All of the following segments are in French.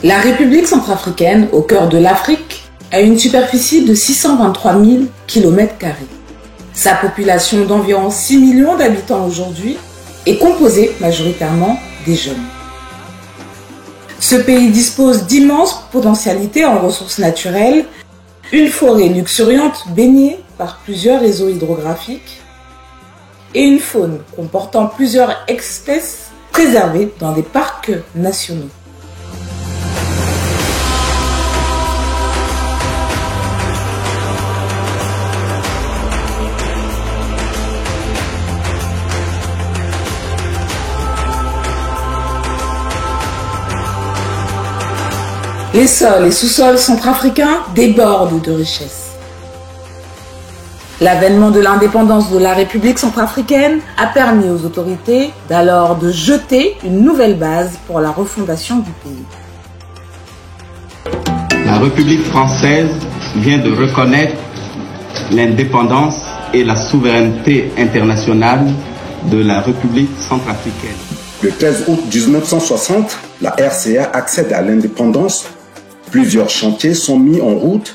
La République centrafricaine, au cœur de l'Afrique, a une superficie de 623 000 km². Sa population d'environ 6 millions d'habitants aujourd'hui est composée majoritairement des jeunes. Ce pays dispose d'immenses potentialités en ressources naturelles, une forêt luxuriante baignée par plusieurs réseaux hydrographiques et une faune comportant plusieurs espèces préservées dans des parcs nationaux. Les sols et sous-sols centrafricains débordent de richesses. L'avènement de l'indépendance de la République centrafricaine a permis aux autorités d'alors de jeter une nouvelle base pour la refondation du pays. La République française vient de reconnaître l'indépendance et la souveraineté internationale de la République centrafricaine. Le 13 août 1960, la RCA accède à l'indépendance. Plusieurs chantiers sont mis en route,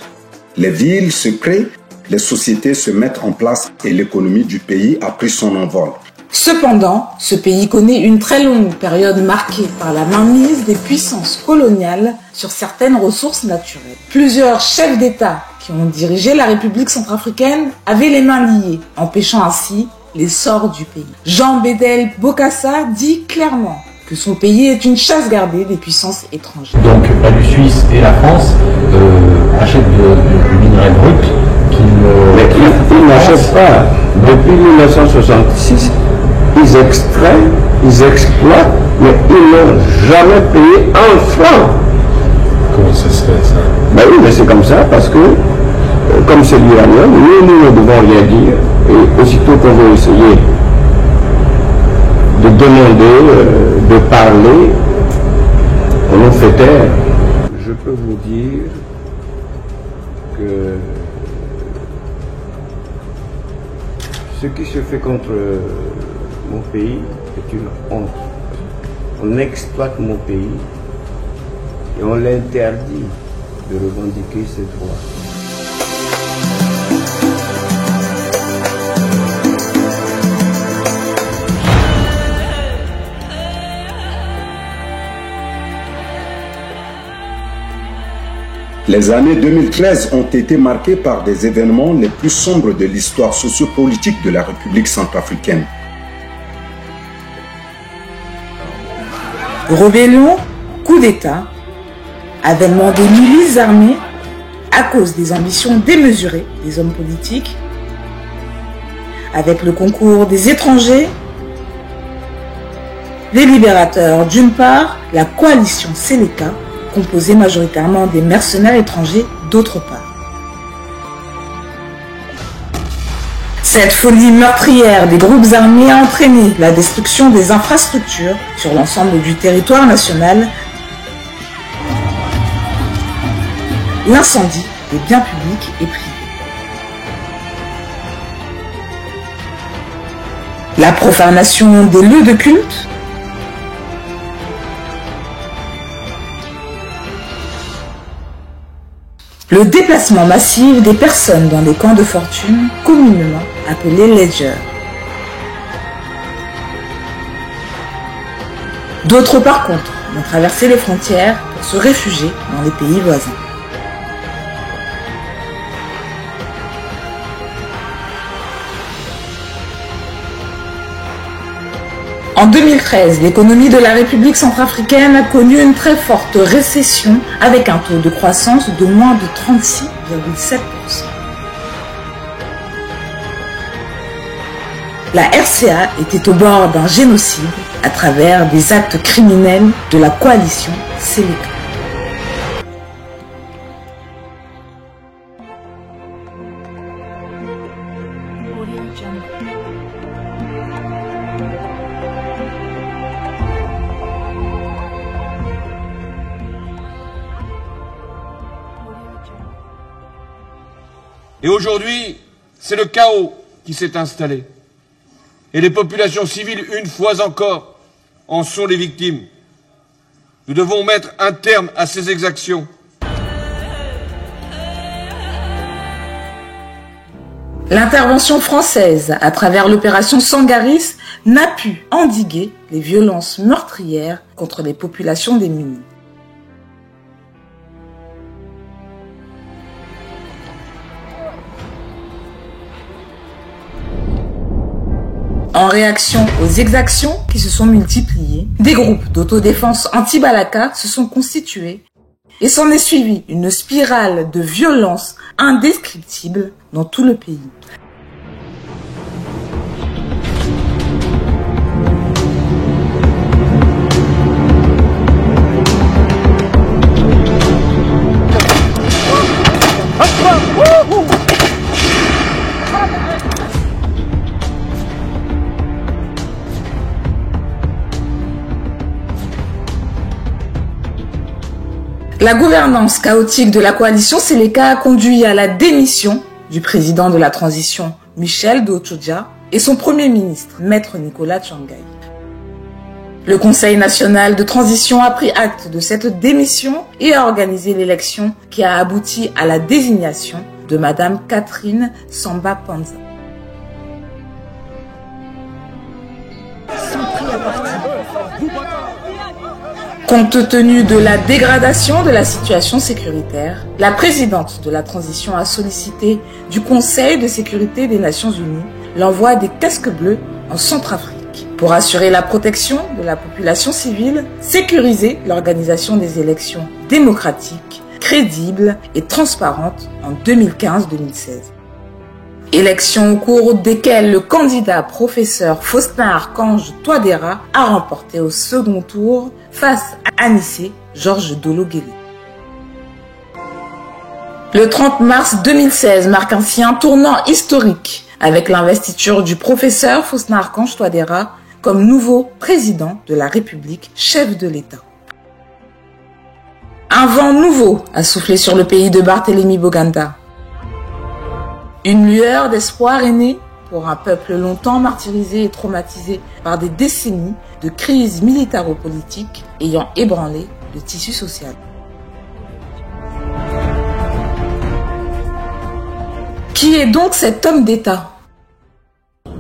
les villes se créent, les sociétés se mettent en place et l'économie du pays a pris son envol. Cependant, ce pays connaît une très longue période marquée par la mainmise des puissances coloniales sur certaines ressources naturelles. Plusieurs chefs d'État qui ont dirigé la République centrafricaine avaient les mains liées, empêchant ainsi l'essor du pays. Jean Bédel Bokassa dit clairement que son pays est une chasse gardée des puissances étrangères. Donc la Suisse et la France achètent du minerai brut ils n'achètent pas. Depuis 1966, ils extraient, ils exploitent, mais ils n'ont jamais payé un franc. Comment ça se fait ça? Ben oui, mais c'est comme ça parce que, comme c'est l'uranium, nous ne devons rien dire. Et aussitôt qu'on veut essayer de demander, de parler, on nous fait taire. Je peux vous dire que ce qui se fait contre mon pays est une honte. On exploite mon pays et on l'interdit de revendiquer ses droits. Les années 2013 ont été marquées par des événements les plus sombres de l'histoire sociopolitique de la République centrafricaine. Rébellion, coup d'État, avènement des milices armées à cause des ambitions démesurées des hommes politiques, avec le concours des étrangers, des libérateurs d'une part, la coalition Séléka, composée majoritairement des mercenaires étrangers d'autre part. Cette folie meurtrière des groupes armés a entraîné la destruction des infrastructures sur l'ensemble du territoire national, l'incendie des biens publics et privés, la profanation des lieux de culte, le déplacement massif des personnes dans les camps de fortune, communément appelés ledgers. D'autres, par contre, ont traversé les frontières pour se réfugier dans les pays voisins. En 2013, l'économie de la République centrafricaine a connu une très forte récession avec un taux de croissance de moins de 36,7%. La RCA était au bord d'un génocide à travers des actes criminels de la coalition Séléka. Et aujourd'hui, c'est le chaos qui s'est installé. Et les populations civiles, une fois encore, en sont les victimes. Nous devons mettre un terme à ces exactions. L'intervention française à travers l'opération Sangaris n'a pu endiguer les violences meurtrières contre les populations démunies. En réaction aux exactions qui se sont multipliées, des groupes d'autodéfense anti-Balaka se sont constitués et s'en est suivi une spirale de violence indescriptible dans tout le pays. La gouvernance chaotique de la coalition Seleka a conduit à la démission du président de la transition, Michel Dotodja, et son premier ministre, Maître Nicolas Tchangaï. Le Conseil national de transition a pris acte de cette démission et a organisé l'élection qui a abouti à la désignation de Madame Catherine Samba Panza. Compte tenu de la dégradation de la situation sécuritaire, la présidente de la transition a sollicité du Conseil de sécurité des Nations Unies l'envoi des casques bleus en Centrafrique pour assurer la protection de la population civile, sécuriser l'organisation des élections démocratiques, crédibles et transparentes en 2015-2016. Élections au cours desquelles le candidat professeur Faustin Archange Touadéra a remporté au second tour face à Anissé Georges Dolo-Guélé. Le 30 mars 2016 marque ainsi un tournant historique avec l'investiture du professeur Faustin Archange Touadéra comme nouveau président de la République, chef de l'État. Un vent nouveau a soufflé sur le pays de Barthélemy Boganda. Une lueur d'espoir est née pour un peuple longtemps martyrisé et traumatisé par des décennies de crises militaro-politiques ayant ébranlé le tissu social. Qui est donc cet homme d'État?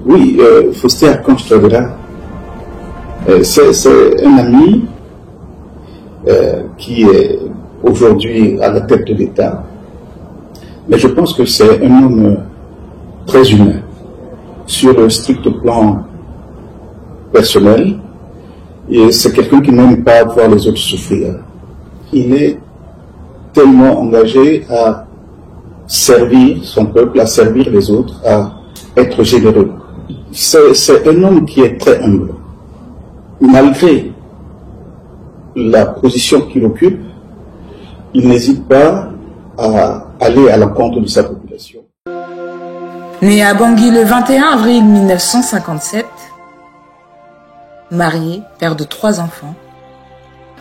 Oui, Faustin Archange Touadéra, c'est un ami qui est aujourd'hui à la tête de l'État. Mais je pense que c'est un homme très humain, sur le strict plan personnel, et c'est quelqu'un qui n'aime pas voir les autres souffrir. Il est tellement engagé à servir son peuple, à servir les autres, à être généreux. C'est un homme qui est très humble. Malgré la position qu'il occupe, il n'hésite pas à aller à l'encontre de sa population. Né à Bangui le 21 avril 1957, marié, père de 3 enfants,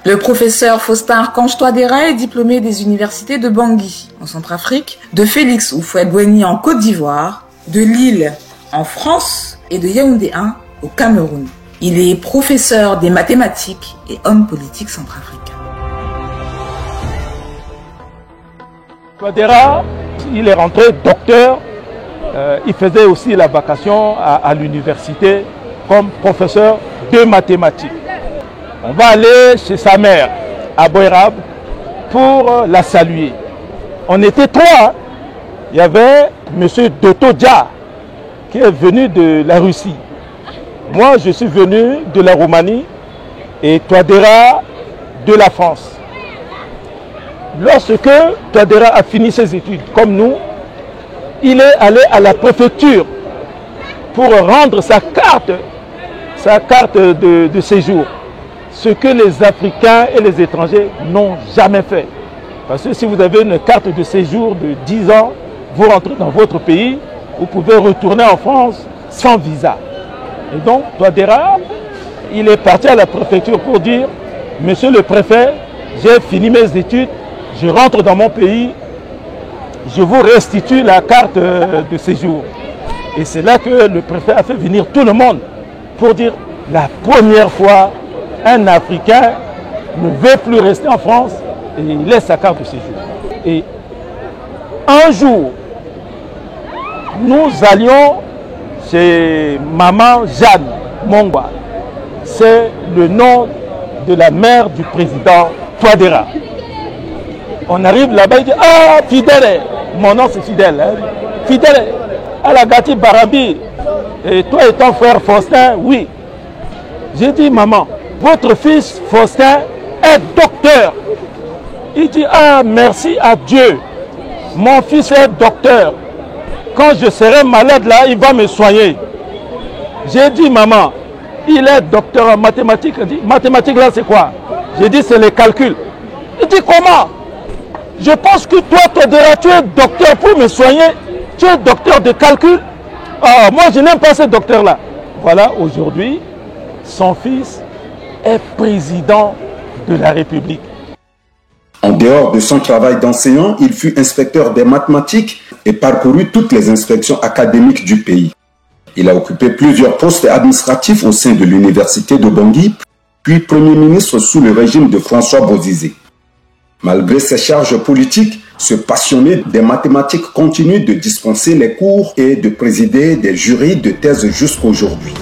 le professeur Faustin Archange Touadéra est diplômé des universités de Bangui en Centrafrique, de Félix Houphouët-Boigny en Côte d'Ivoire, de Lille en France et de Yaoundé 1 au Cameroun. Il est professeur des mathématiques et homme politique centrafricain. Touadéra, il est rentré docteur, il faisait aussi la vacation à l'université comme professeur de mathématiques. On va aller chez sa mère à Boyrab pour la saluer. On était 3. Il y avait M. Dotodja qui est venu de la Russie. Moi, je suis venu de la Roumanie et Touadéra de la France. Lorsque Touadéra a fini ses études, comme nous, il est allé à la préfecture pour rendre sa carte de séjour. Ce que les Africains et les étrangers n'ont jamais fait. Parce que si vous avez une carte de séjour de 10 ans, vous rentrez dans votre pays, vous pouvez retourner en France sans visa. Et donc, Touadéra, il est parti à la préfecture pour dire « Monsieur le préfet, j'ai fini mes études, je rentre dans mon pays, je vous restitue la carte de séjour. » Et c'est là que le préfet a fait venir tout le monde pour dire la première fois, un Africain ne veut plus rester en France et il laisse sa carte de séjour. Et un jour, nous allions chez Maman Jeanne Mongwa. C'est le nom de la mère du président Touadéra. On arrive là-bas, il dit « Ah, Fidèle !» Mon nom c'est Fidèle. Hein. Fidèle, Alagati Barabi. Et toi et ton frère Faustin, oui. J'ai dit « Maman, votre fils Faustin est docteur. » Il dit « Ah, merci à Dieu. Mon fils est docteur. Quand je serai malade là, il va me soigner. » J'ai dit « Maman, il est docteur en mathématiques. » Il dit « Mathématiques là c'est quoi ?» J'ai dit « C'est les calculs. » Il dit « Comment ? Je pense que toi, tu es docteur pour me soigner. Tu es docteur de calcul. Ah, moi, je n'aime pas ce docteur-là. » Voilà, aujourd'hui, son fils est président de la République. En dehors de son travail d'enseignant, il fut inspecteur des mathématiques et parcourut toutes les inspections académiques du pays. Il a occupé plusieurs postes administratifs au sein de l'université de Bangui, puis Premier ministre sous le régime de François Bozizé. Malgré ses charges politiques, ce passionné des mathématiques continue de dispenser les cours et de présider des jurys de thèse jusqu'à aujourd'hui.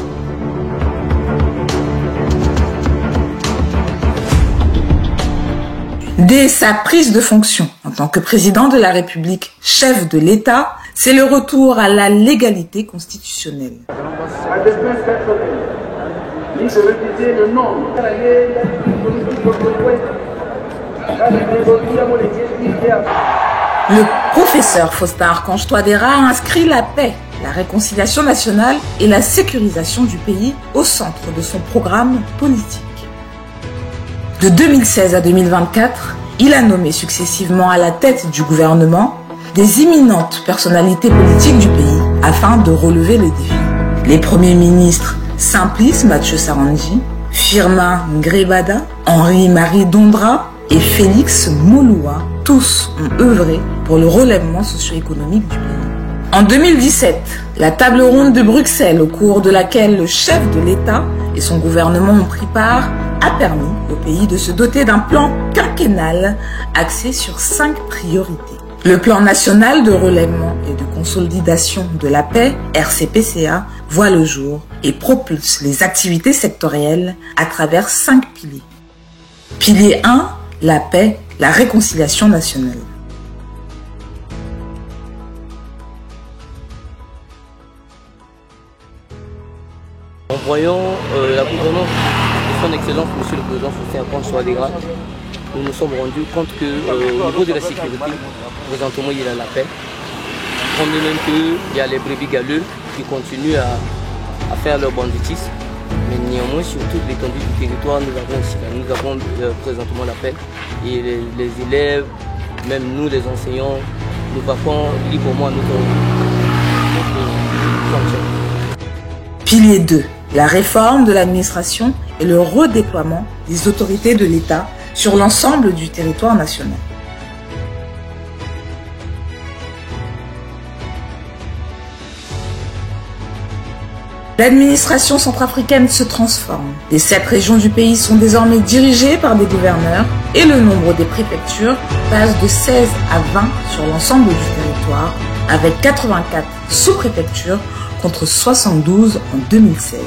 Dès sa prise de fonction en tant que président de la République, chef de l'État, c'est le retour à la légalité constitutionnelle. Le professeur Faustin Archange Touadéra a inscrit la paix, la réconciliation nationale et la sécurisation du pays au centre de son programme politique. De 2016 à 2024, il a nommé successivement à la tête du gouvernement des imminentes personnalités politiques du pays afin de relever les défis. Les premiers ministres Simplice Mathieu Sarandji, Firmin Ngrebada, Henri-Marie Dondra et Félix Moloua, tous ont œuvré pour le relèvement socio-économique du pays. En 2017, la table ronde de Bruxelles, au cours de laquelle le chef de l'État et son gouvernement ont pris part, a permis au pays de se doter d'un plan quinquennal axé sur 5 priorités. Le plan national de relèvement et de consolidation de la paix, RCPCA, voit le jour et propulse les activités sectorielles à travers 5 piliers. Pilier 1, la paix, la réconciliation nationale. En voyant la gouvernance de son Excellence, Monsieur le Président Faustin Archange Touadéra, nous nous sommes rendus compte qu'au niveau de la sécurité, présentement il y a la paix. On dit même qu'il y a les brebis galeux qui continuent à faire leur banditisme. Mais néanmoins, sur toute l'étendue du territoire, nous avons présentement la paix. Et les élèves, même nous les enseignants, nous partons librement à notre fonction. Pilier 2, la réforme de l'administration et le redéploiement des autorités de l'État sur l'ensemble du territoire national. L'administration centrafricaine se transforme. Les 7 régions du pays sont désormais dirigées par des gouverneurs et le nombre des préfectures passe de 16 à 20 sur l'ensemble du territoire, avec 84 sous-préfectures contre 72 en 2016.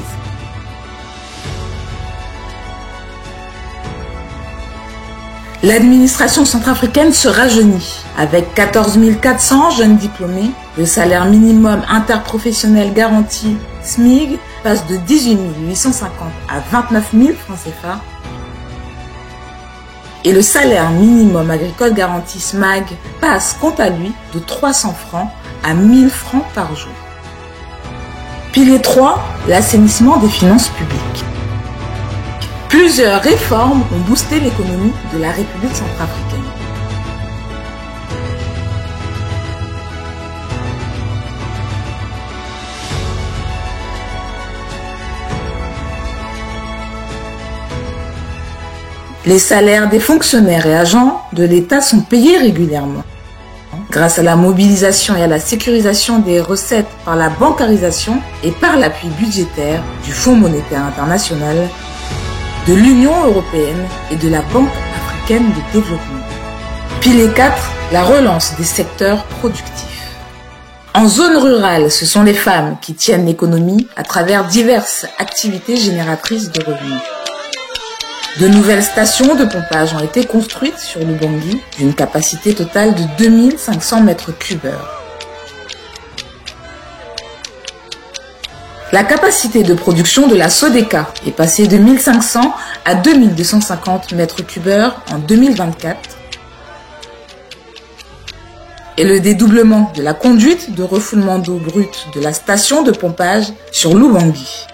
L'administration centrafricaine se rajeunit. Avec 14 400 jeunes diplômés, le salaire minimum interprofessionnel garanti SMIG passe de 18 850 à 29 000 francs CFA et le salaire minimum agricole garanti SMAG passe quant à lui de 300 francs à 1000 francs par jour. Pilier 3, l'assainissement des finances publiques. Plusieurs réformes ont boosté l'économie de la République centrafricaine. Les salaires des fonctionnaires et agents de l'État sont payés régulièrement. Grâce à la mobilisation et à la sécurisation des recettes par la bancarisation et par l'appui budgétaire du Fonds monétaire international, de l'Union européenne et de la Banque africaine de développement. Pilier 4, la relance des secteurs productifs. En zone rurale, ce sont les femmes qui tiennent l'économie à travers diverses activités génératrices de revenus. De nouvelles stations de pompage ont été construites sur l'Ubangi d'une capacité totale de 2500 mètres cubes heure. La capacité de production de la Sodeka est passée de 1500 à 2250 mètres cubes heure en 2024. Et le dédoublement de la conduite de refoulement d'eau brute de la station de pompage sur l'Ubangi.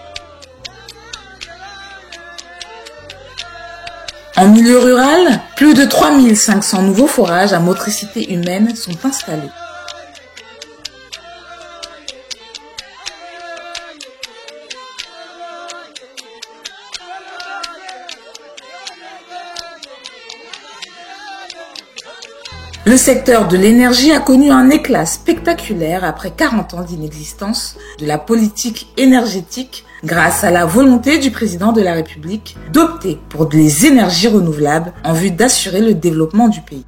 En milieu rural, plus de 3500 nouveaux forages à motricité humaine sont installés. Le secteur de l'énergie a connu un éclat spectaculaire après 40 ans d'inexistence de la politique énergétique grâce à la volonté du président de la République d'opter pour des énergies renouvelables en vue d'assurer le développement du pays.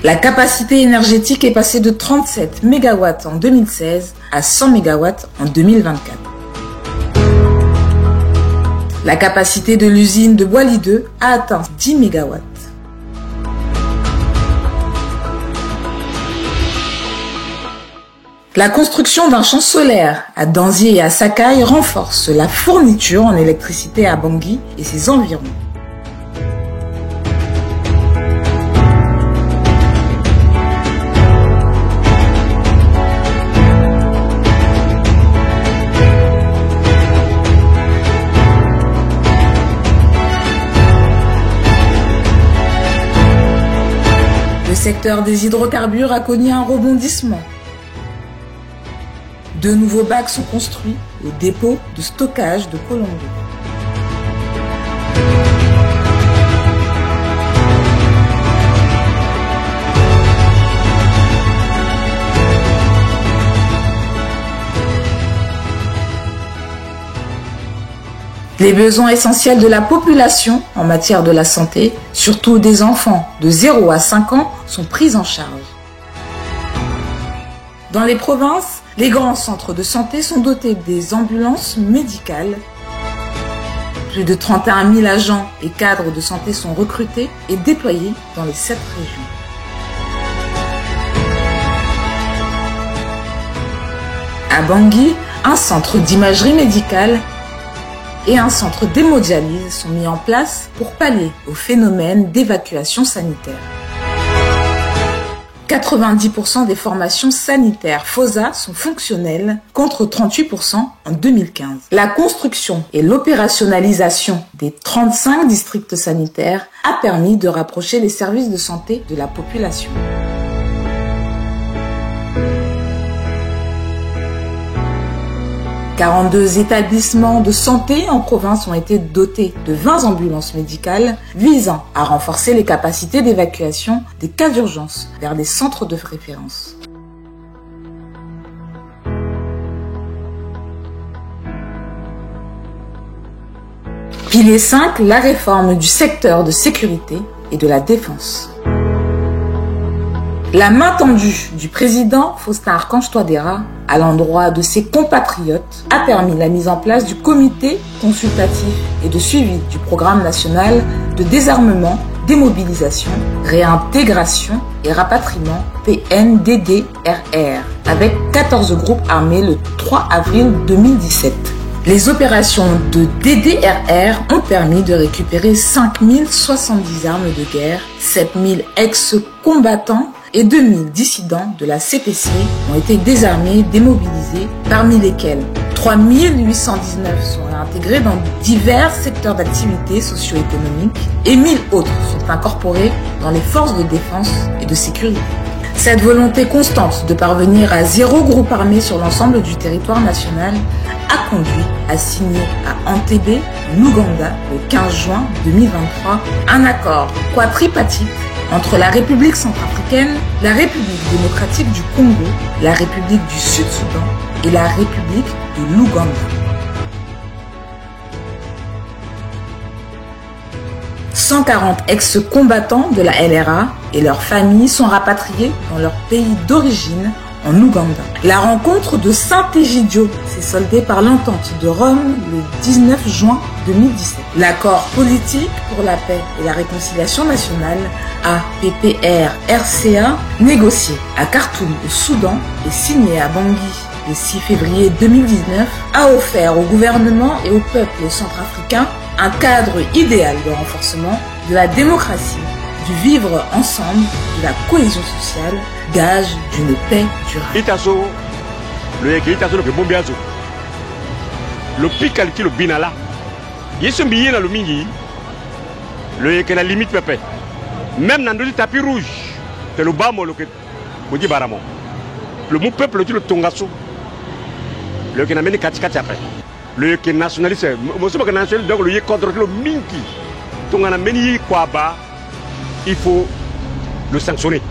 La capacité énergétique est passée de 37 MW en 2016 à 100 MW en 2024. La capacité de l'usine de Boili 2 a atteint 10 MW. La construction d'un champ solaire à Danzi et à Sakai renforce la fourniture en électricité à Bangui et ses environs. Le secteur des hydrocarbures a connu un rebondissement. 2 nouveaux bacs sont construits au dépôt de stockage de Colombo. Les besoins essentiels de la population en matière de la santé, surtout des enfants de 0 à 5 ans, sont pris en charge. Dans les provinces, les grands centres de santé sont dotés des ambulances médicales. Plus de 31 000 agents et cadres de santé sont recrutés et déployés dans les 7 régions. À Bangui, un centre d'imagerie médicale et un centre d'hémodialyse sont mis en place pour pallier au phénomène d'évacuation sanitaire. 90% des formations sanitaires FOSA sont fonctionnelles contre 38% en 2015. La construction et l'opérationnalisation des 35 districts sanitaires a permis de rapprocher les services de santé de la population. « 42 établissements de santé en province ont été dotés de 20 ambulances médicales visant à renforcer les capacités d'évacuation des cas d'urgence vers des centres de référence. Pilier 5, la réforme du secteur de sécurité et de la défense. La main tendue du président Faustin Archange Touadéra à l'endroit de ses compatriotes a permis la mise en place du comité consultatif et de suivi du programme national de désarmement, démobilisation, réintégration et rapatriement PNDDRR avec 14 groupes armés le 3 avril 2017. Les opérations de DDRR ont permis de récupérer 5070 armes de guerre, 7000 ex-combattants et 2000 dissidents de la CPC ont été désarmés, démobilisés, parmi lesquels 3819 sont réintégrés dans divers secteurs d'activité socio-économique et 1000 autres sont incorporés dans les forces de défense et de sécurité. Cette volonté constante de parvenir à 0 groupe armé sur l'ensemble du territoire national a conduit à signer à Entebbe, en Ouganda, le 15 juin 2023, un accord quadripartite entre la République centrafricaine, la République démocratique du Congo, la République du Sud-Soudan et la République de l'Ouganda. 140 ex-combattants de la LRA et leurs familles sont rapatriés dans leur pays d'origine en Ouganda. La rencontre de Saint-Égidio s'est soldée par l'entente de Rome le 19 juin 2017. L'accord politique pour la paix et la réconciliation nationale, APPR-RCA, négocié à Khartoum au Soudan et signé à Bangui le 6 février 2019, a offert au gouvernement et au peuple centrafricain un cadre idéal de renforcement de la démocratie, du vivre ensemble, de la cohésion sociale, gage d'une paix durable. Le pical qui le binala, il se billet dans le mingi, le que la limite pépé. Même dans le tapis rouge, c'est le bas le que vous dites baramo. Le mot peuple tu le tongasso, le que n'a mené katikati après. Le que nationaliste, moi c'est pas que nationaliste donc le contre le mingi, donc on a mené quoi bas, il faut le sanctionner.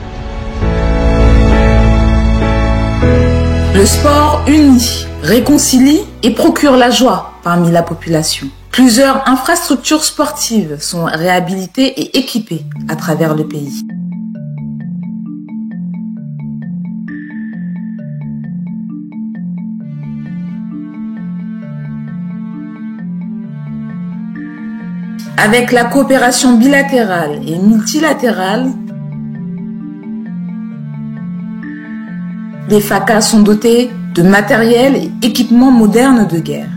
Le sport unit, réconcilie et procure la joie parmi la population. Plusieurs infrastructures sportives sont réhabilitées et équipées à travers le pays. Avec la coopération bilatérale et multilatérale, les FACA sont dotés de matériel et équipements modernes de guerre.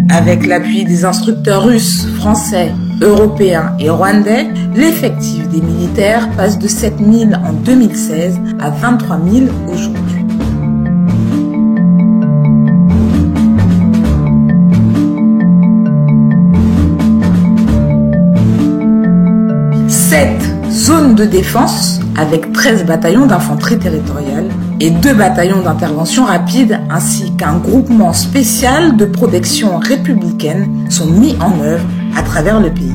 Avec l'appui des instructeurs russes, français, européens et rwandais, l'effectif des militaires passe de 7 000 en 2016 à 23 000 aujourd'hui. Sept zones de défense avec 13 bataillons d'infanterie territoriale et 2 bataillons d'intervention rapide ainsi qu'un groupement spécial de protection républicaine sont mis en œuvre à travers le pays.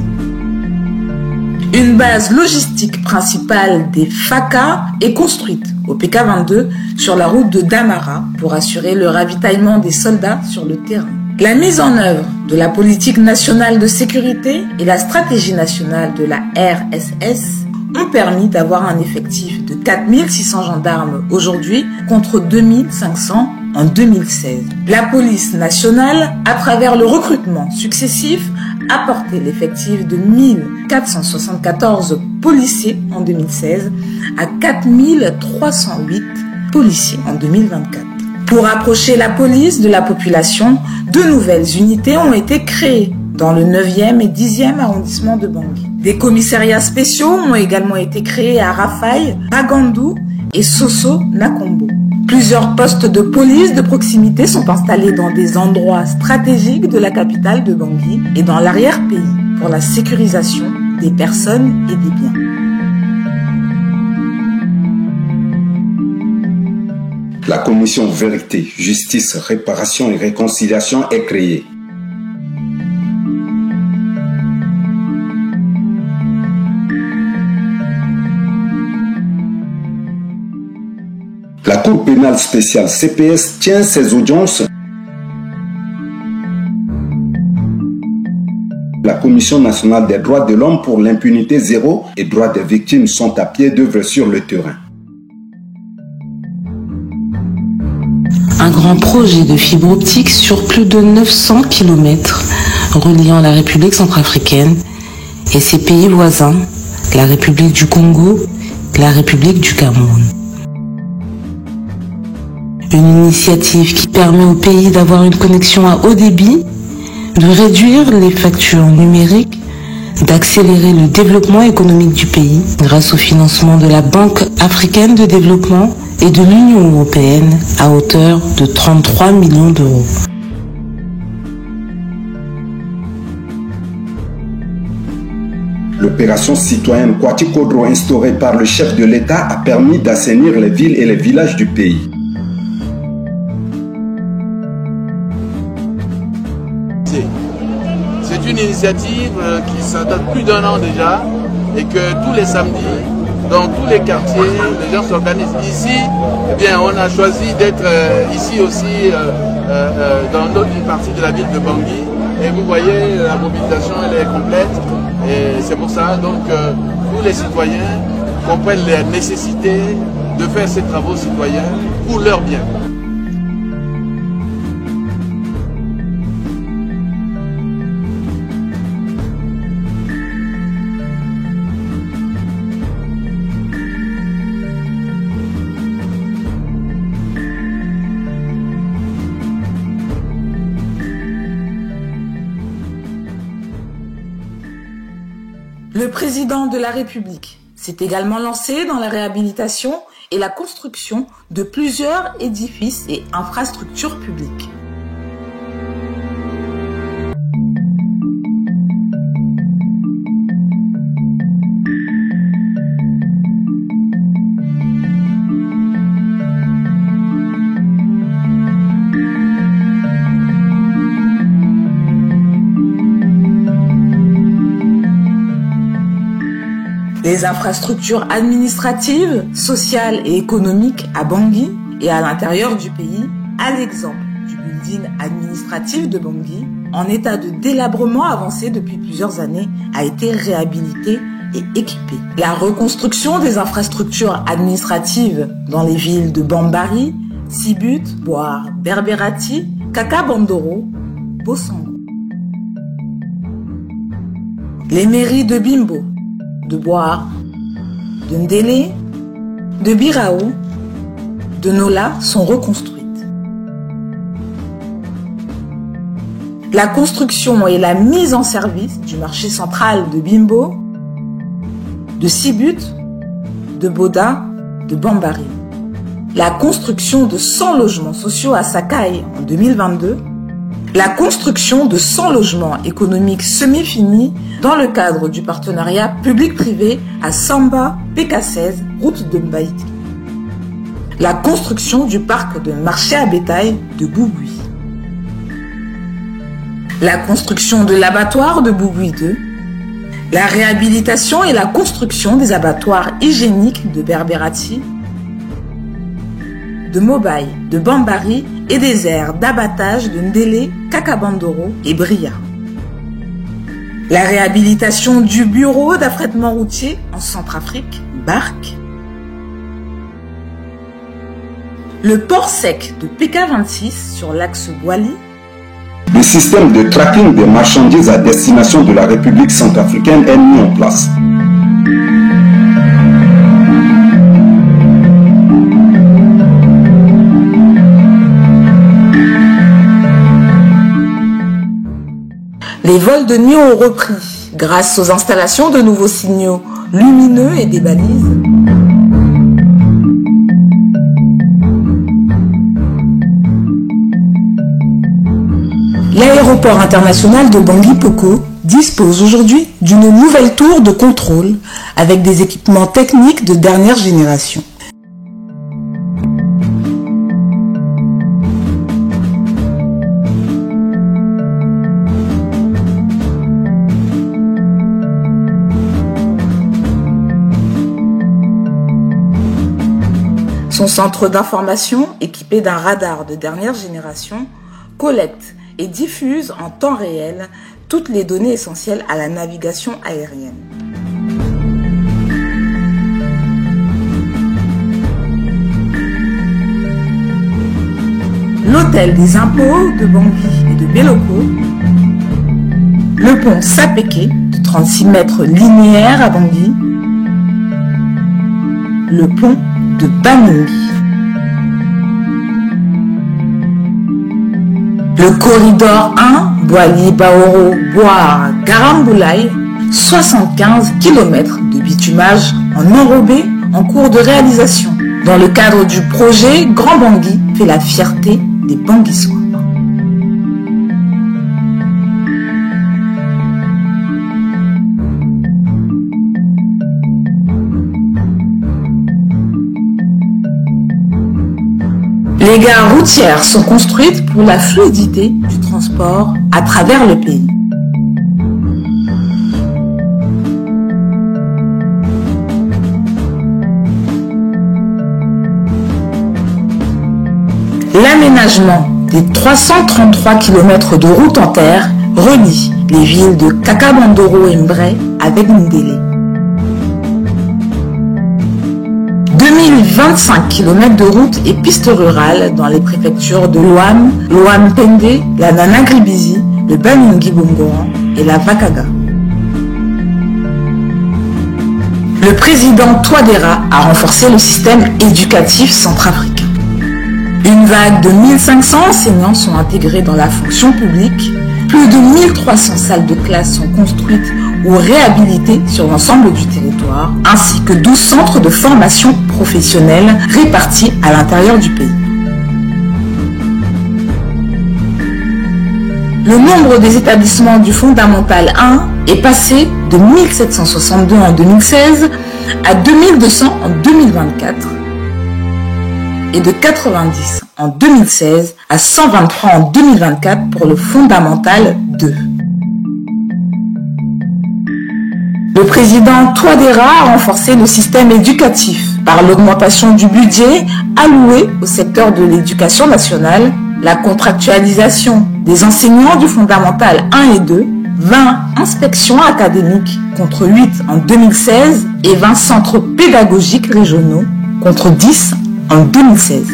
Une base logistique principale des FACA est construite au PK22 sur la route de Damara pour assurer le ravitaillement des soldats sur le terrain. La mise en œuvre de la politique nationale de sécurité et la stratégie nationale de la RSS ont permis d'avoir un effectif de 4600 gendarmes aujourd'hui contre 2500 en 2016. La police nationale, à travers le recrutement successif, a porté l'effectif de 1474 policiers en 2016 à 4308 policiers en 2024. Pour approcher la police de la population, 2 nouvelles unités ont été créées dans le 9e et 10e arrondissement de Bangui. Des commissariats spéciaux ont également été créés à Rafai, Bagandou et Soso Nakombo. Plusieurs postes de police de proximité sont installés dans des endroits stratégiques de la capitale de Bangui et dans l'arrière-pays pour la sécurisation des personnes et des biens. La commission Vérité, Justice, Réparation et Réconciliation est créée. La Cour pénale spéciale CPS tient ses audiences. La Commission nationale des droits de l'homme pour l'impunité zéro et droits des victimes sont à pied d'œuvre sur le terrain. Un grand projet de fibre optique sur plus de 900 km reliant la République centrafricaine et ses pays voisins, la République du Congo, la République du Cameroun. Une initiative qui permet au pays d'avoir une connexion à haut débit, de réduire les factures numériques, d'accélérer le développement économique du pays grâce au financement de la Banque africaine de développement et de l'Union européenne à hauteur de 33 millions d'euros. L'opération citoyenne Kwatikodro instaurée par le chef de l'État a permis d'assainir les villes et les villages du pays. C'est une initiative qui s'attend plus d'1 an déjà et que tous les samedis, dans tous les quartiers, les gens s'organisent. Ici, eh bien, on a choisi d'être ici aussi dans une partie de la ville de Bangui. Et vous voyez, la mobilisation elle est complète. Et c'est pour ça donc tous les citoyens comprennent la nécessité de faire ces travaux citoyens pour leur bien. Le président de la République s'est également lancé dans la réhabilitation et la construction de plusieurs édifices et infrastructures publiques. Les infrastructures administratives, sociales et économiques à Bangui et à l'intérieur du pays, à l'exemple du building administratif de Bangui, en état de délabrement avancé depuis plusieurs années, a été réhabilité et équipé. La reconstruction des infrastructures administratives dans les villes de Bambari, Sibut, Boar, Berberati, Kaka-Bandoro, Bossango. Les mairies de Bimbo, de Boar, de Ndélé, de Birao, de Nola sont reconstruites. La construction et la mise en service du marché central de Bimbo, de Sibut, de Boda, de Bambari. La construction de 100 logements sociaux à Sakai en 2022. La construction de 100 logements économiques semi-finis dans le cadre du partenariat public-privé à Samba, PK16, route de Mbaïti. La construction du parc de marché à bétail de Bougui. La construction de l'abattoir de Bougui 2. La réhabilitation et la construction des abattoirs hygiéniques de Berberati, de Mobaye, de Bambari et des aires d'abattage de Ndélé, Kaka-Bandoro et Bria. La réhabilitation du bureau d'affrètement routier en Centrafrique, Bark. Le port sec de PK26 sur l'axe Bouali. Le système de tracking des marchandises à destination de la République centrafricaine est mis en place. Les vols de nuit ont repris grâce aux installations de nouveaux signaux lumineux et des balises. L'aéroport international de Bangui-Poko dispose aujourd'hui d'une nouvelle tour de contrôle avec des équipements techniques de dernière génération. Son centre d'information, équipé d'un radar de dernière génération, collecte et diffuse en temps réel toutes les données essentielles à la navigation aérienne. L'hôtel des impôts de Bangui et de Beloko, le pont Sapeke de 36 mètres linéaires à Bangui, le pont de Banongi. Le corridor 1, Boali-Baoro, Boar, Garamboulaye, 75 km de bitumage en enrobé en cours de réalisation. Dans le cadre du projet Grand Bangui fait la fierté des Banguissois. Les gares routières sont construites pour la fluidité du transport à travers le pays. L'aménagement des 333 km de route en terre relie les villes de Kakabandoro et Mbré avec Ndélé. 2025 km de routes et pistes rurales dans les préfectures de Loam, Loam-Pende, la Nanagribisi, le Baningi-Bongoran et la Vakaga. Le président Touadéra a renforcé le système éducatif centrafricain. Une vague de 1500 enseignants sont intégrés dans la fonction publique. Plus de 1300 salles de classe sont construites ou réhabilitées sur l'ensemble du territoire, ainsi que 12 centres de formation professionnelle répartis à l'intérieur du pays. Le nombre des établissements du Fondamental 1 est passé de 1762 en 2016 à 2200 en 2024 et de 90 en 2016 à 123 en 2024 pour le Fondamental 2. Le président Touadéra a renforcé le système éducatif par l'augmentation du budget alloué au secteur de l'éducation nationale, la contractualisation des enseignants du Fondamental 1 et 2, 20 inspections académiques contre 8 en 2016 et 20 centres pédagogiques régionaux contre 10 en 2016.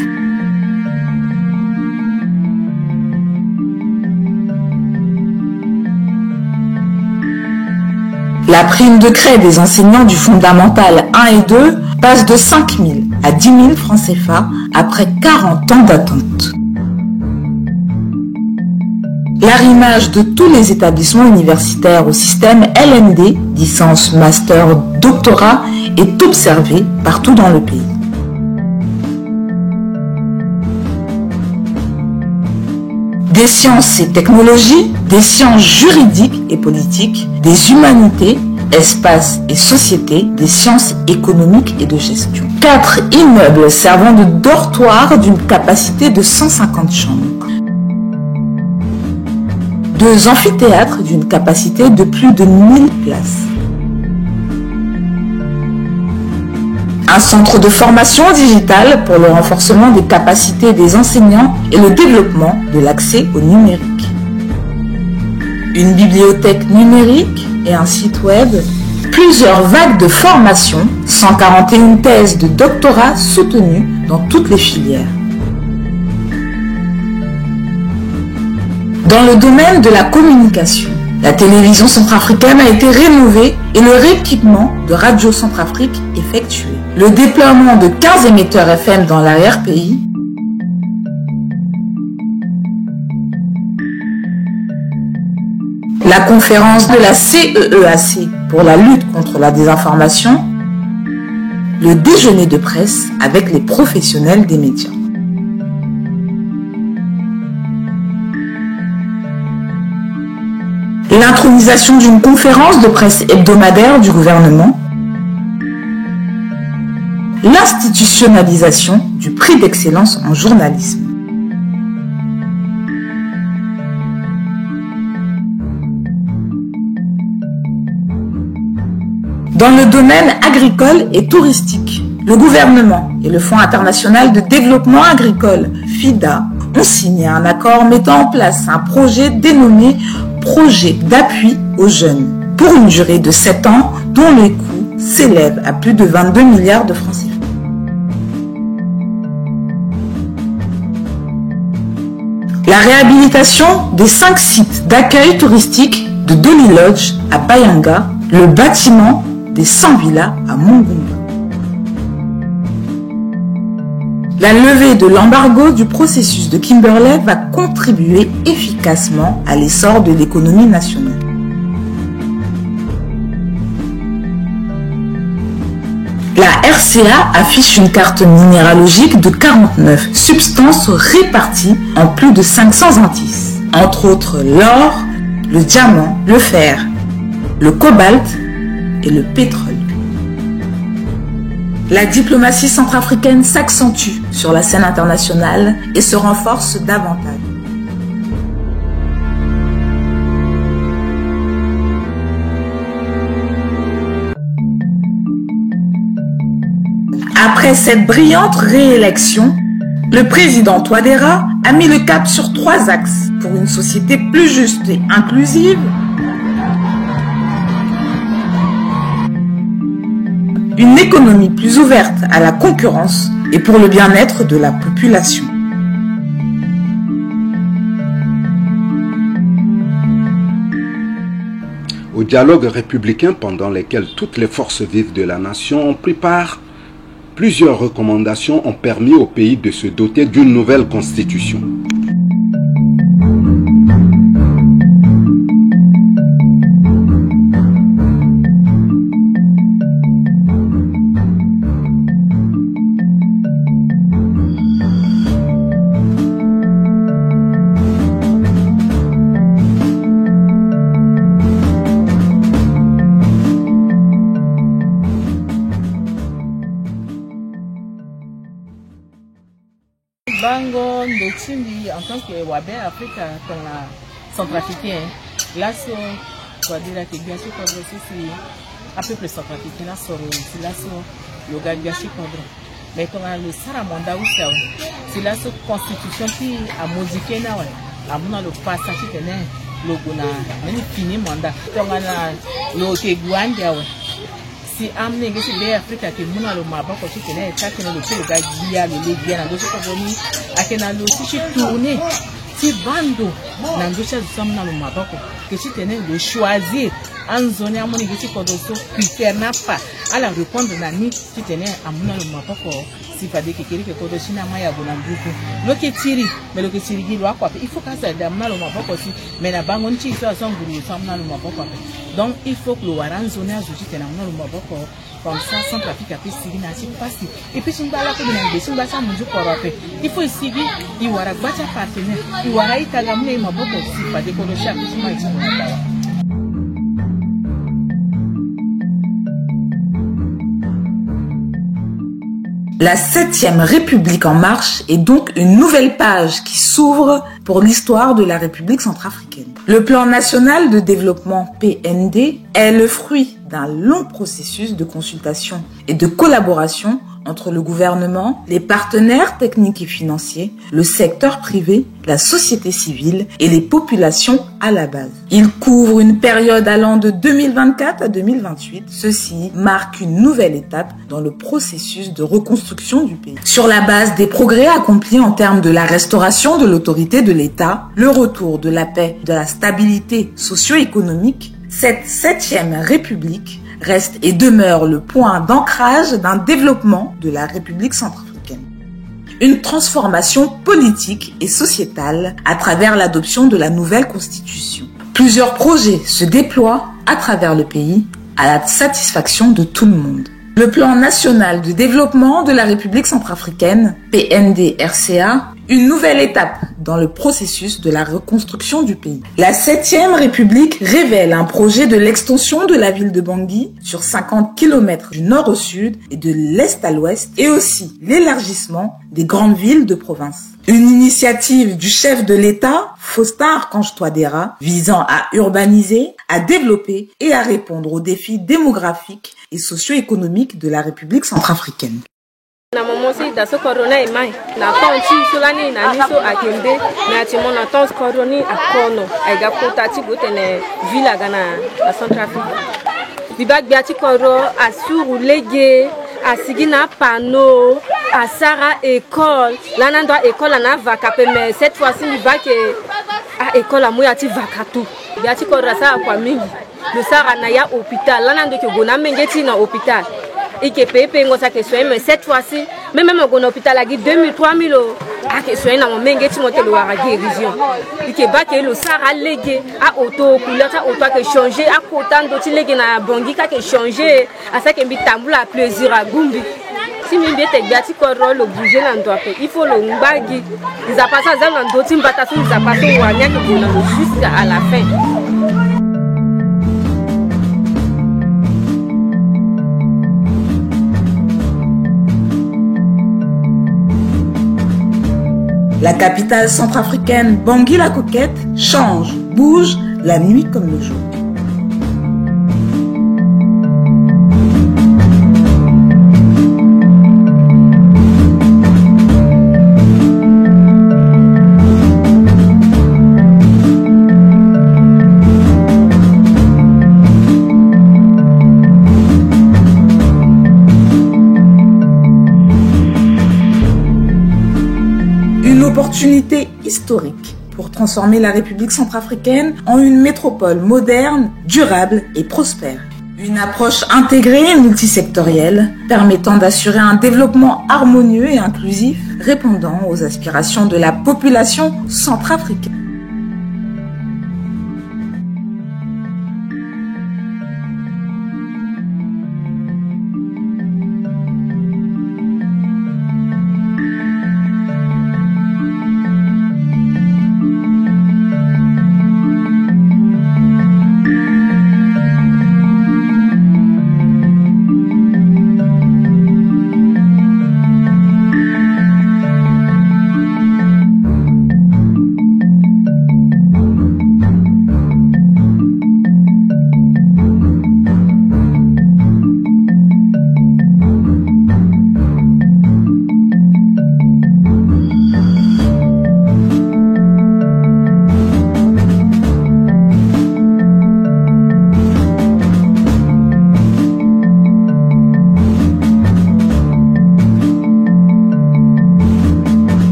La prime de craie des enseignants du Fondamental 1 et 2 passe de 5 000 à 10 000 francs CFA après 40 ans d'attente. L'arrimage de tous les établissements universitaires au système LMD, licence, master, doctorat, est observé partout dans le pays. Des sciences et technologies, des sciences juridiques et politiques, des humanités, espaces et sociétés, des sciences économiques et de gestion. 4 immeubles servant de dortoir d'une capacité de 150 chambres. 2 amphithéâtres d'une capacité de plus de 1000 places. Un centre de formation digitale pour le renforcement des capacités des enseignants et le développement de l'accès au numérique. Une bibliothèque numérique et un site web. Plusieurs vagues de formation, 141 thèses de doctorat soutenues dans toutes les filières. Dans le domaine de la communication, la télévision centrafricaine a été rénovée et le rééquipement de Radio Centrafrique effectué. Le déploiement de 15 émetteurs FM dans l'arrière-pays. La conférence de la CEEAC pour la lutte contre la désinformation. Le déjeuner de presse avec les professionnels des médias. L'intronisation d'une conférence de presse hebdomadaire du gouvernement. L'institutionnalisation du prix d'excellence en journalisme. Dans le domaine agricole et touristique, le gouvernement et le Fonds international de développement agricole, FIDA, ont signé un accord mettant en place un projet dénommé Projet d'appui aux jeunes pour une durée de 7 ans dont les coûts s'élèvent à plus de 22 milliards de francs CFA. La réhabilitation des 5 sites d'accueil touristique de Dolly Lodge à Bayanga, le bâtiment des 100 villas à Mongumba. La levée de l'embargo du processus de Kimberley va contribuer efficacement à l'essor de l'économie nationale. La RCA affiche une carte minéralogique de 49 substances réparties en plus de 500 indices, entre autres l'or, le diamant, le fer, le cobalt et le pétrole. La diplomatie centrafricaine s'accentue sur la scène internationale et se renforce davantage. Après cette brillante réélection, le président Touadéra a mis le cap sur 3 axes pour une société plus juste et inclusive, une économie plus ouverte à la concurrence et pour le bien-être de la population. Au dialogue républicain pendant lequel toutes les forces vives de la nation ont pris part, plusieurs recommandations ont permis au pays de se doter d'une nouvelle constitution. Bango Ndotindi en tant que Wabé Afrique dans la centrafricaine. Là, c'est quoi dire que bien sûr c'est à peu près centrafricain là sur là le gars bien sûr mais quand le Saramonda ou ça c'est là cette constitution qui a modifié là ouais à mon le passage qui tenait le gona même fini mandat donc là le que Guandia ouais si amne ngesi be Afrika ke muna lo mabako ci kene ta kene lo le gars dia le bien ndo ko boni akena lo ci tourner si bando na ndo cha zamna lo mabako que ci tene le choisir en zone amoni ngesi ko do so critère na pas à la répondre na ni ci tene amuna lo mabako si pas de kekeri ke ko do china maya bona mbuku lo ke tiri mais lo ke tiri gi lo akwa il faut ka ça damna lo mabako si mais na bango nchi so so nguru samna lo mabako donc il faut que le waran zone a joué tena lo mabako comme ça Centrafrique a pu signer na ci passe et puis simba la ko na de simba sa munju korope il faut signer il wara bacha partenaire il wara itaga mne maboko si pas de ko do cha kusuma ichi La 7e République en marche est donc une nouvelle page qui s'ouvre pour l'histoire de la République centrafricaine. Le plan national de développement PND est le fruit d'un long processus de consultation et de collaboration entre le gouvernement, les partenaires techniques et financiers, le secteur privé, la société civile et les populations à la base. Il couvre une période allant de 2024 à 2028. Ceci marque une nouvelle étape dans le processus de reconstruction du pays. Sur la base des progrès accomplis en termes de la restauration de l'autorité de l'État, le retour de la paix, de la stabilité socio-économique, cette 7e République reste et demeure le point d'ancrage d'un développement de la République centrafricaine. Une transformation politique et sociétale à travers l'adoption de la nouvelle constitution. Plusieurs projets se déploient à travers le pays à la satisfaction de tout le monde. Le plan national de développement de la République centrafricaine, PND-RCA, une nouvelle étape dans le processus de la reconstruction du pays. La 7e République révèle un projet de l'extension de la ville de Bangui sur 50 km du nord au sud et de l'est à l'ouest, et aussi l'élargissement des grandes villes de province. Une initiative du chef de l'État, Faustin Archange Touadéra, visant à urbaniser, à développer et à répondre aux défis démographiques et socio-économiques de la République centrafricaine. Na momosi da so corona e mai na tonchi sulani na niso akende na timo na tons coroni akono e ga kota ti gotene villa gana la Centrafrique bibak biati koro asuru lege asigina pano asara école lana ndo école na vakape mais cette fois-ci bibak a école amoya ti vakatu biati koro sa kwa mingi le sara na ya hôpital lana ndo ke gona mengeti na hôpital et que paye ngo sa question mais cette fois-ci même au hôpital a 2000 3000 a question na mo mengeti mo te lo ara guérison et que ba ke lo sara légué a auto couleur ta auto que changer a kotan do ti légué na Bangui ka ke changer à ça que mbi tambula plaisir à Gumbi si mbi te gati ko rolo bouger na ndo pe il faut lo ngagi ils a passé za na ndo ti mbata so ils a passé wa nya ke bona jusqu'à la fin. La capitale centrafricaine, Bangui la Coquette, change, bouge, la nuit comme le jour. Une opportunité historique pour transformer la République centrafricaine en une métropole moderne, durable et prospère. Une approche intégrée et multisectorielle permettant d'assurer un développement harmonieux et inclusif répondant aux aspirations de la population centrafricaine.